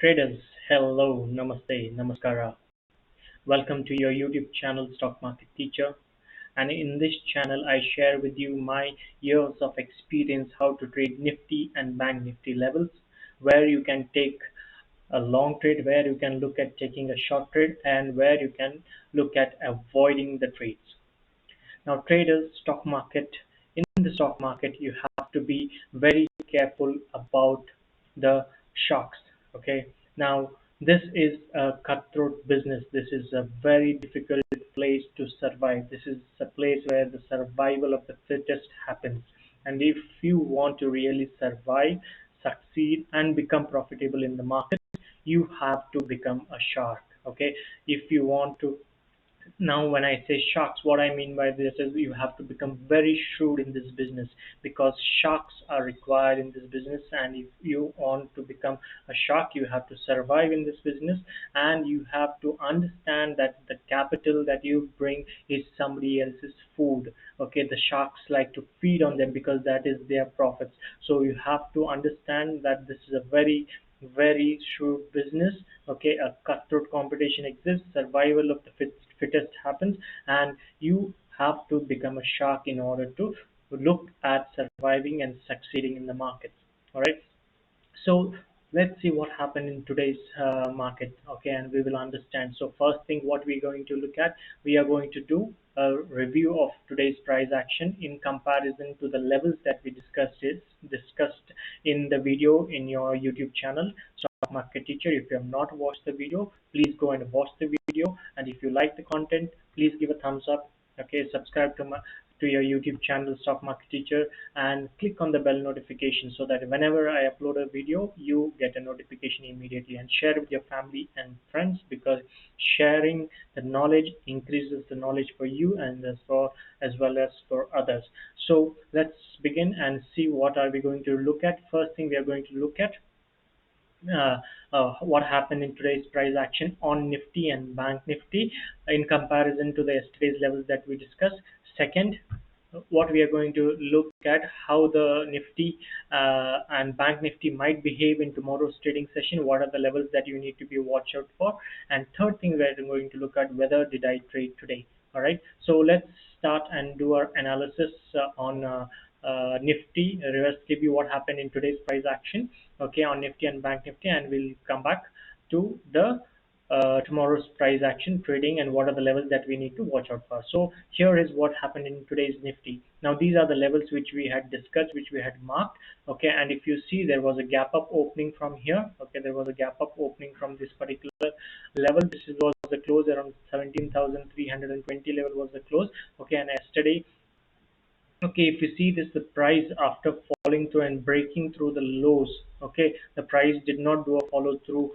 Traders, hello, namaste, namaskara. Welcome to your YouTube channel, Stock Market Teacher. And in this channel, I share with you my years of experience how to trade Nifty and Bank Nifty levels, where you can take a long trade, where you can look at taking a short trade, and where you can look at avoiding the trades. Now, traders, in the stock market, you have to be very careful about the shocks. Okay. Now, this is a cutthroat business. This is a very difficult place to survive. This is a place where the survival of the fittest happens. And if you want to really survive, succeed, and become profitable in the market, you have to become a shark. Okay. If you want to Now, when I say sharks, what I mean by this is you have to become very shrewd in this business, because sharks are required in this business. And if you want to become a shark, you have to survive in this business, and you have to understand that the capital that you bring is somebody else's food. Okay, the sharks like to feed on them because that is their profits. So you have to understand that this is a very shrewd business. Okay, a cutthroat competition exists, survival of the fittest happens, and you have to become a shark in order to look at surviving and succeeding in the markets. All right, so let's see what happened in today's market. Okay, and we will understand. So first thing, what we're going to look at, we are going to do a review of today's price action in comparison to the levels that we discussed in the video in your YouTube channel, Stock Market Teacher. If you have not watched the video, please go and watch the video, and if you like the content, please give a thumbs up. Okay, subscribe to your YouTube channel, Stock Market Teacher, and click on the bell notification so that whenever I upload a video, you get a notification immediately. And share with your family and friends, because sharing the knowledge increases the knowledge for you and as well as for others. So let's begin and see what are we going to look at. First thing we are going to look at uh, what happened in today's price action on Nifty and Bank Nifty in comparison to the yesterday's levels that we discussed. Second, what we are going to look at how the Nifty and Bank Nifty might behave in tomorrow's trading session. What are the levels that you need to be watch out for? And third thing, we are going to look at whether did I trade today. All right. So let's start and do our analysis on Nifty reverse KB, what happened in today's price action, okay, on Nifty and Bank Nifty, and we'll come back to the tomorrow's price action trading and what are the levels that we need to watch out for. So here is what happened in today's Nifty. Now these are the levels which we had discussed, which we had marked. Okay, and if you see, there was a gap up opening from here. Okay, there was a gap up opening from this particular level. Was the close around 17,320 level was the close. Okay, and yesterday, okay, if you see this, the price after falling through and breaking through the lows, okay, the price did not do a follow through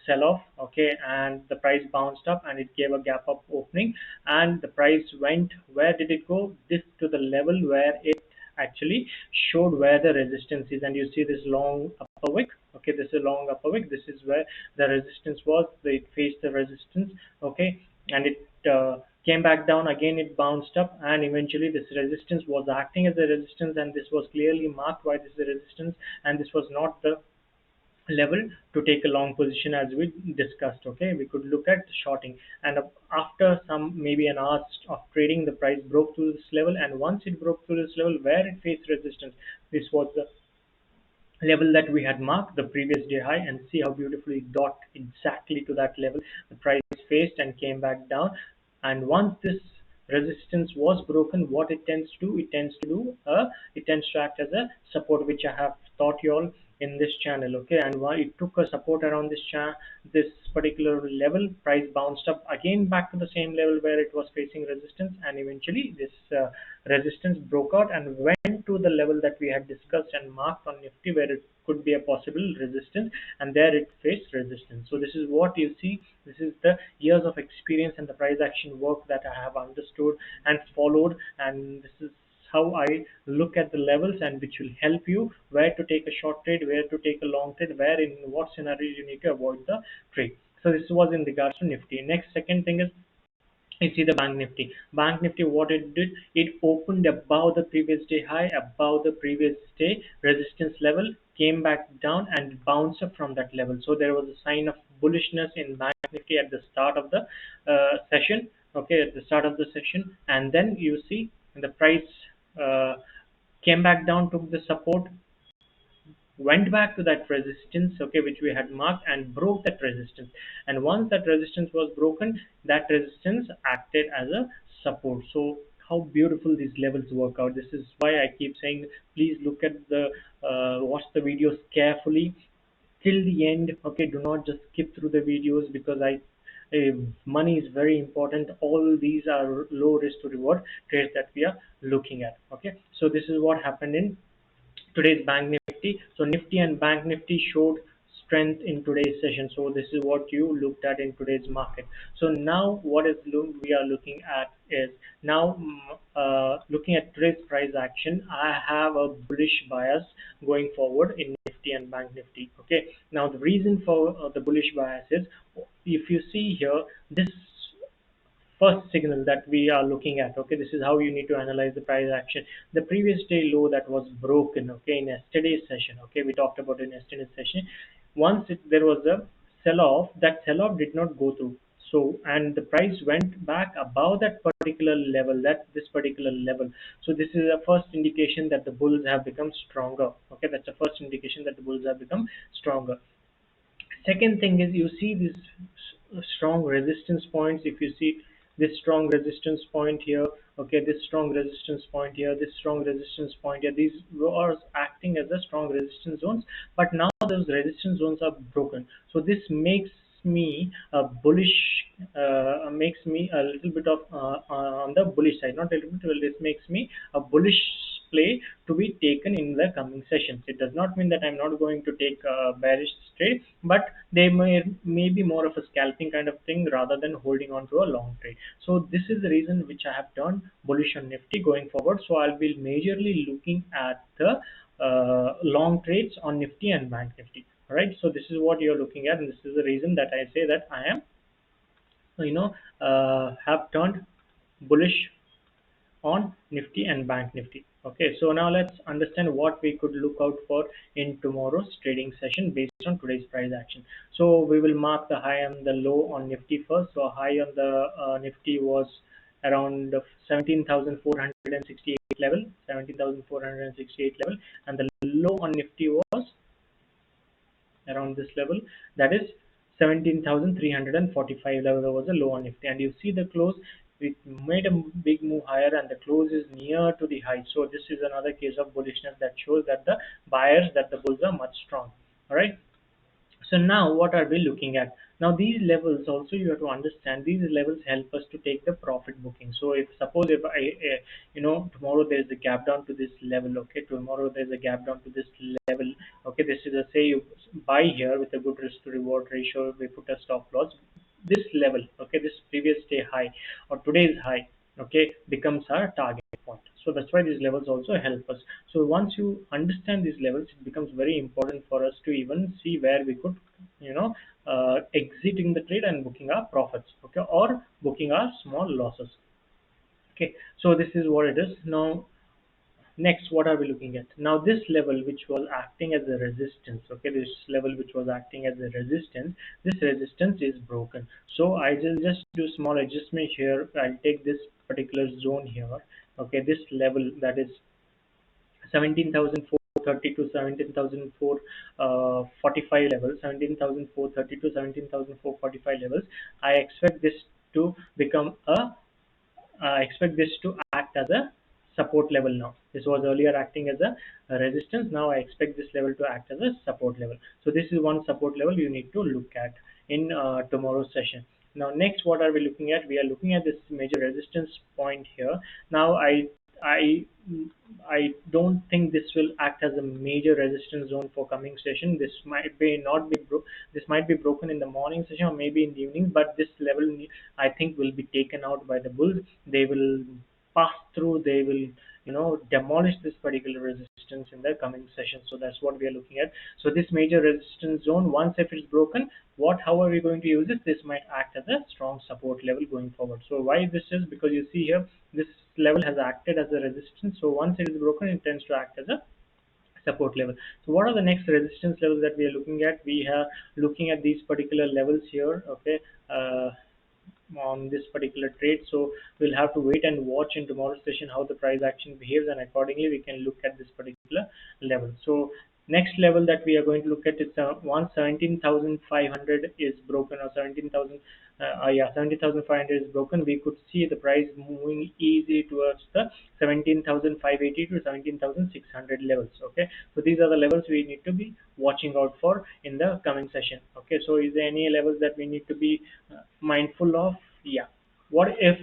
sell off. Okay, and the price bounced up and it gave a gap up opening, and the price went, where did it go? This to the level where it actually showed where the resistance is. And you see this long upper wick. Okay, this is a long upper wick. This is where the resistance was. It faced the resistance. Okay, and it came back down again. It bounced up, and eventually this resistance was acting as a resistance, and this was clearly marked why this is a resistance, and this was not the level to take a long position as we discussed. Okay, we could look at shorting, and after some maybe an hour of trading, the price broke through this level, and once it broke through this level where it faced resistance, this was the level that we had marked the previous day high, and see how beautifully it dot exactly to that level the price faced and came back down. And once this resistance was broken, what it tends to do, it tends to act as a support, which I have taught you all in this channel. Okay, and why it took a support around this particular level, price bounced up again back to the same level where it was facing resistance, and eventually this resistance broke out and went to the level that we had discussed and marked on Nifty, where it could be a possible resistance, and there it faced resistance. So this is what you see. This is the years of experience and the price action work that I have understood and followed, and this is how I look at the levels, and which will help you where to take a short trade, where to take a long trade, where in what scenario you need to avoid the trade. So this was in regards to Nifty. Next, second thing is You see the Bank Nifty. Bank Nifty, what it did, it opened above the previous day high, above the previous day resistance level, came back down and bounced up from that level. So there was a sign of bullishness in Bank Nifty at the start of the session. Okay, at the start of the session, and then you see the price uh, came back down, took the support, went back to that resistance, okay, which we had marked, and broke that resistance. And once that resistance was broken, that resistance acted as a support. So how beautiful these levels work out. This is why I keep saying, please look at the watch the videos carefully till the end. Okay, do not just skip through the videos, because money is very important. All these are low risk to reward trades that we are looking at. Okay, so this is what happened in today's Bank Nifty. So Nifty and Bank Nifty showed strength in today's session. So this is what you looked at in today's market. So now what is we are looking at is now looking at today's price action. I have a bullish bias going forward in Nifty and Bank Nifty. Okay. Now the reason for the bullish bias is, if you see here, this first signal that we are looking at. Okay, this is how you need to analyze the price action. The previous day low that was broken, okay, in yesterday's session. Okay, we talked about in yesterday's session. Once there was a sell off, that sell off did not go through. So, and the price went back above that particular level, that this particular level. So this is a first indication that the bulls have become stronger. Okay, that's the first indication that the bulls have become stronger. Second thing is, you see these strong resistance points. If you see this strong resistance point here, okay, this strong resistance point here, this strong resistance point here, these are acting as a strong resistance zones. But now those resistance zones are broken. So this makes me a bullish, makes me a little bit of on the bullish side. Not a little bit, well, this makes me a bullish play to be taken in the coming sessions. It does not mean that I'm not going to take a bearish trade, but they may be more of a scalping kind of thing rather than holding on to a long trade. So this is the reason which I have turned bullish on Nifty going forward. So I'll be majorly looking at the long trades on Nifty and Bank Nifty. All right. So this is what you're looking at, and this is the reason that I say that I am, have turned bullish on Nifty and Bank Nifty. Okay, so now let's understand what we could look out for in tomorrow's trading session based on today's price action. So we will mark the high and the low on Nifty first. So high on the Nifty was around 17,468 level, 17,468 level, and the low on Nifty was around this level, that is 17,345 level was a low on Nifty. And you see the close, it made a big move higher, and the close is near to the high. So this is another case of bullishness that shows that the buyers, that the bulls are much strong. All right. So now what are we looking at? Now these levels also, you have to understand, these levels help us to take the profit booking. So if suppose if tomorrow there's a gap down to this level, okay, tomorrow there's a gap down to this level, okay, this is a, say you buy here with a good risk to reward ratio, we put a stop loss, this level, okay, this previous day high or today's high, okay, becomes our target point. So that's why these levels also help us. So once you understand these levels, it becomes very important for us to even see where we could, exiting the trade and booking our profits, okay, or booking our small losses. Okay, so this is what it is. Now next, what are we looking at? Now this level which was acting as a resistance, okay, this level which was acting as a resistance, this resistance is broken. So I will just do small adjustment here. I'll take this particular zone here, okay, this level, that is 17,430 to 17,445 levels, 17,430 to 17,445 levels. I expect this to become a I expect this to act as a support level now. This was earlier acting as a resistance. Now I expect this level to act as a support level. So this is one support level you need to look at in tomorrow's session. Now next, what are we looking at? We are looking at this major resistance point here. Now I I don't think this will act as a major resistance zone for coming session. This might be not be this might be broken in the morning session or maybe in the evening, but this level I think will be taken out by the bulls. They will pass through. They will demolish this particular resistance in the coming session. So that's what we are looking at. So this major resistance zone, once if it's broken, how are we going to use it? This might act as a strong support level going forward. So why this is, because you see here this level has acted as a resistance. So once it is broken, it tends to act as a support level. So what are the next resistance levels that we are looking at? We are looking at these particular levels here, okay, on this particular trade. So we'll have to wait and watch in tomorrow's session how the price action behaves, and accordingly we can look at this particular level. So next level that we are going to look at is once 17,500 is broken, or 17,000 yeah, 17,500 is broken, we could see the price moving easy towards the 17,580 to 17,600 levels. Okay, so these are the levels we need to be watching out for in the coming session. Okay, so is there any levels that we need to be mindful of? Yeah. What if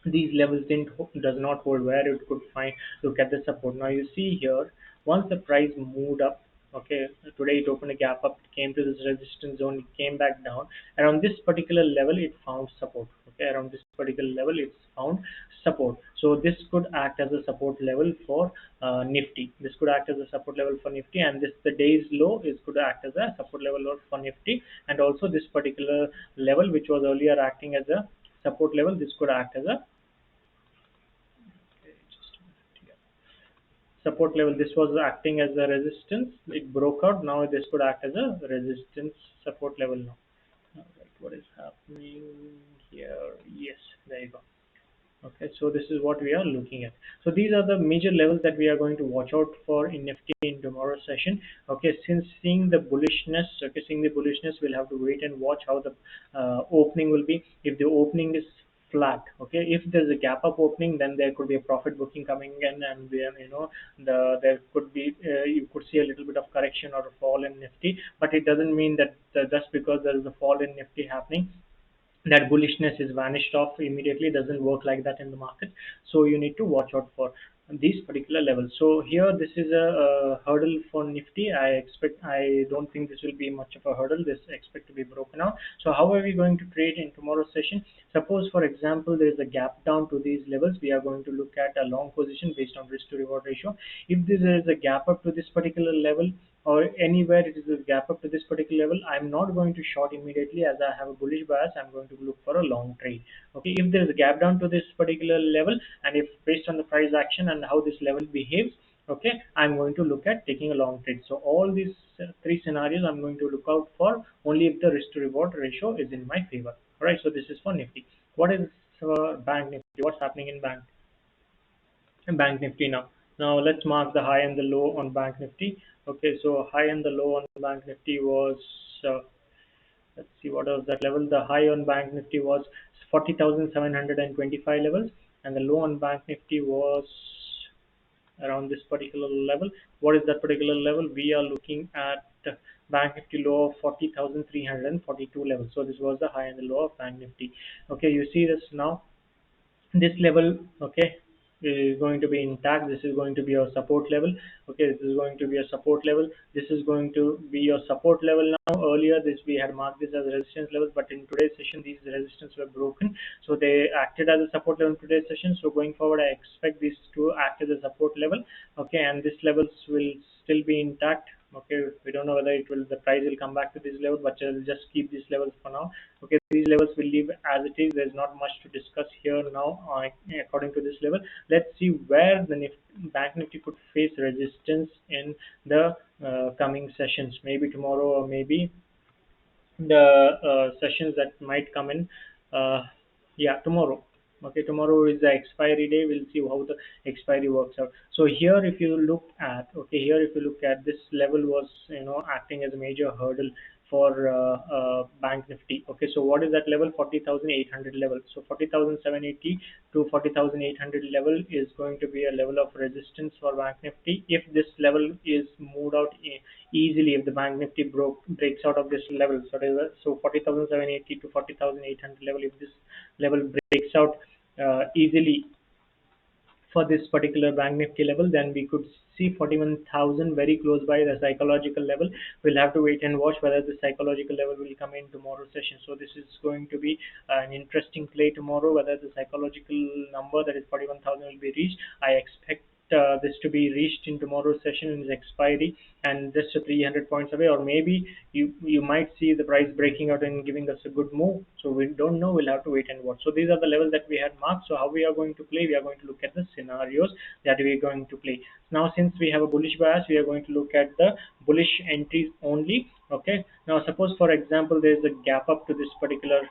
these levels does not hold, where it could find, look at the support? Now you see here, once the price moved up, okay, today it opened a gap up, it came to this resistance zone, it came back down. Around this particular level it found support. Okay, around this particular level it's found support. So this could act as a support level for Nifty. This could act as a support level for Nifty, and this the day's low is could act as a support level for Nifty. And also this particular level, which was earlier acting as a support level, this could act as a support level. This was acting as a resistance, it broke out, now this could act as a resistance support level now. All right, what is happening here? Yes, there you go. Okay, so this is what we are looking at. So these are the major levels that we are going to watch out for in Nifty in tomorrow's session. Okay, since seeing the bullishness, we'll have to wait and watch how the opening will be. If the opening is flat, okay, if there's a gap up opening, then there could be a profit booking coming in, and then there could be you could see a little bit of correction or a fall in Nifty. But it doesn't mean that just because there is a fall in Nifty happening, that bullishness is vanished off immediately. Doesn't work like that in the market. So you need to watch out for these particular levels. So here this is a hurdle for Nifty. I don't think this will be much of a hurdle. This expect to be broken out. So how are we going to trade in tomorrow's session? Suppose for example there is a gap down to these levels, we are going to look at a long position based on risk to reward ratio. If there is a gap up to this particular level, or anywhere it is a gap up to this particular level, I'm not going to short immediately as I have a bullish bias. I'm going to look for a long trade. Okay, if there is a gap down to this particular level, and if based on the price action and how this level behaves, okay, I'm going to look at taking a long trade. So all these three scenarios I'm going to look out for only if the risk to reward ratio is in my favor. All right, so this is for Nifty. What is Bank Nifty? What's happening in Bank Nifty now? Now let's mark the high and the low on Bank Nifty. Okay, so high and the low on Bank Nifty was, uh, let's see, what was that level? The high on Bank Nifty was 40,725 levels, and the low on Bank Nifty was around this particular level. What is that particular level? We are looking at Bank Nifty low of 40,342 levels. So this was the high and the low of Bank Nifty. Okay, you see this now, this level, okay, is going to be intact. This is going to be your support level. Okay, this is going to be a support level. This is going to be your support level. Now earlier this we had marked this as resistance levels, but in today's session these resistance were broken, so they acted as a support level in today's session. So going forward I expect this to act as a support level. Okay, and this levels will still be intact. Okay, we don't know whether the price will come back to this level, but I'll just keep these levels for now. Okay, these levels will leave as it is. There's not much to discuss here now. According to this level, let's see where the Bank Nifty could face resistance in the coming sessions. Maybe tomorrow, or maybe the sessions that might come in. Uh, yeah, tomorrow. Okay, tomorrow is the expiry day. We'll see how the expiry works out. So here, if you look at, this level was acting as a major hurdle for Bank Nifty. Okay, so what is that level? 40,800 level. So 40,780 to 40,800 level is going to be a level of resistance for Bank Nifty. If this level is moved out easily, if the Bank Nifty breaks out of this level, so 40,780 to 40,800 level, if this level breaks out easily, for this particular Bank Nifty level, then we could see 41,000 very close by the psychological level. We'll have to wait and watch whether the psychological level will come in tomorrow's session. So this is going to be an interesting play tomorrow, whether the psychological number, that is 41,000, will be reached. I expect this to be reached in tomorrow's session in its expiry, and just 300 points away, or maybe you might see the price breaking out and giving us a good move. So we don't know, we'll have to wait and watch. So these are the levels that we had marked. So how we are going to play, we are going to look at the scenarios that we are going to play. Now since we have a bullish bias, we are going to look at the bullish entries only. Okay, now suppose for example there is a gap up to this particular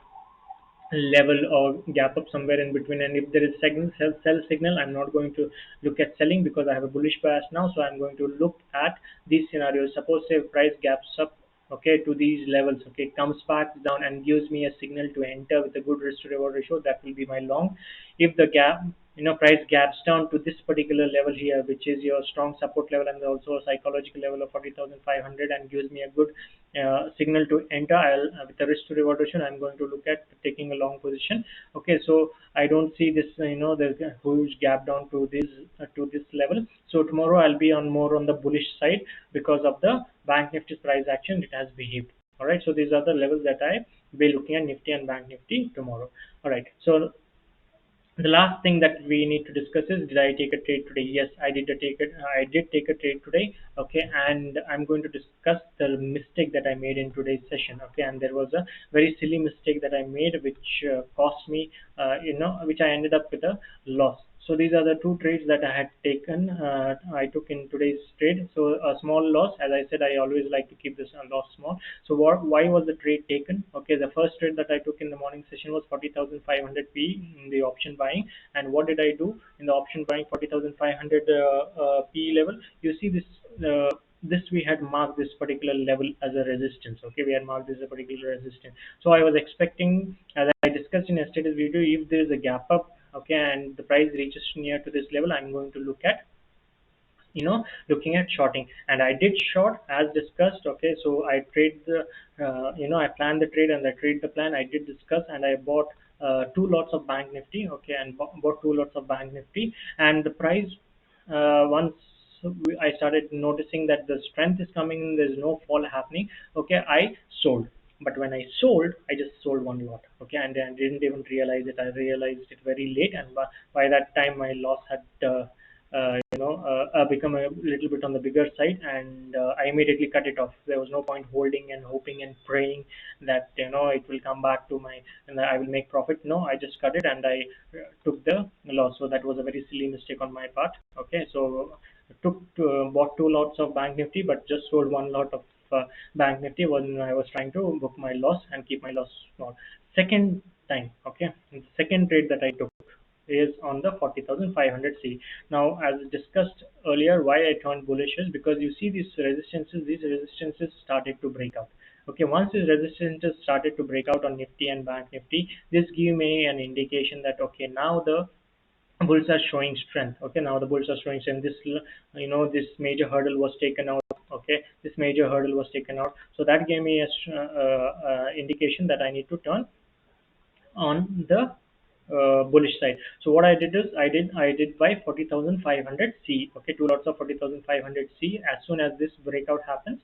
level or gap up somewhere in between, and if there is sell signal, I'm not going to look at selling because I have a bullish bias now. So I'm going to look at these scenarios. Suppose say price gaps up, okay, to these levels, okay, comes back down and gives me a signal to enter with a good risk to reward ratio, that will be my long. If the gap, price gaps down to this particular level here, which is your strong support level and also a psychological level of 40,500, and gives me a good signal to enter, I'll with the risk to reward ratio, I'm going to look at taking a long position. Okay, so I don't see this, there's a huge gap down to this level. So tomorrow I'll be on more on the bullish side because of the Bank Nifty price action it has behaved. All right, so these are the levels that I will be looking at Nifty and Bank Nifty tomorrow. All right, so the last thing that we need to discuss is, did I take a trade today? Yes, I did take it. I did take a trade today. Okay, and I'm going to discuss the mistake that I made in today's session. Okay, and there was a very silly mistake that I made, which cost me, which I ended up with a loss. So these are the two trades that I had taken. I took in today's trade. So a small loss, as I said, I always like to keep this loss small. So why was the trade taken? Okay, the first trade that I took in the morning session was 40,500 P in the option buying. And what did I do in the option buying 40,500 P level? You see this. This we had marked this particular level as a resistance. Okay, we had marked this as a particular resistance. So I was expecting, as I discussed in yesterday's video, if there is a gap up, okay, and the price reaches near to this level, I'm going to look at, looking at shorting. And I did short as discussed. Okay, so I trade the, I planned the trade and I trade the plan. I did discuss, and I bought two lots of Bank Nifty. Okay, and bought two lots of Bank Nifty, and the price, once I started noticing that the strength is coming in, there's no fall happening. Okay, I sold. But when I sold, I just sold one lot. Okay, and I didn't even realize it. I realized it very late, and by that time my loss had become a little bit on the bigger side, and I immediately cut it off. There was no point holding and hoping and praying that it will come back to my, and I will make profit. No, I just cut it and I took the loss. So that was a very silly mistake on my part. Okay, so bought two lots of Bank Nifty, but just sold one lot of Bank Nifty when I was trying to book my loss and keep my loss small. Second time, okay, the second trade that I took is on the 40,500 C. Now, as discussed earlier, why I turned bullish is because you see these resistances started to break out. Okay, once these resistances started to break out on Nifty and Bank Nifty, this give me an indication that, okay, now the bulls are showing strength. Okay, now the bulls are showing strength. This major hurdle was taken out. Okay, this major hurdle was taken out. So that gave me a indication that I need to turn on the bullish side. So what I did is I did buy 40,500 C. Okay, two lots of 40,500 C. As soon as this breakout happened,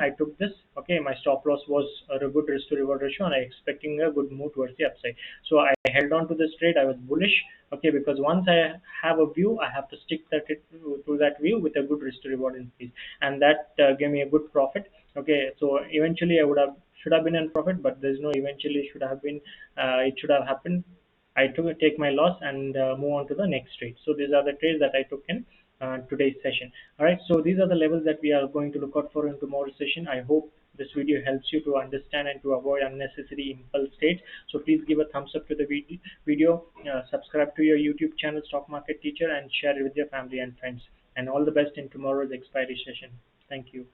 I took this. Okay, my stop loss was a good risk to reward ratio, and I expecting a good move towards the upside. So I held on to this trade. I was bullish. Okay, because once I have a view, I have to stick to that view with a good risk to reward increase, and that gave me a good profit. Okay, so eventually I should have been in profit, but there's no eventually should have been. It should have happened. I took take my loss and move on to the next trade. So these are the trades that I took in today's session. All right, so these are the levels that we are going to look out for in tomorrow's session. I hope this video helps you to understand and to avoid unnecessary impulse trades. So please give a thumbs up to the video, subscribe to your YouTube channel Stock Market Teacher, and share it with your family and friends. And all the best in tomorrow's expiry session. Thank you.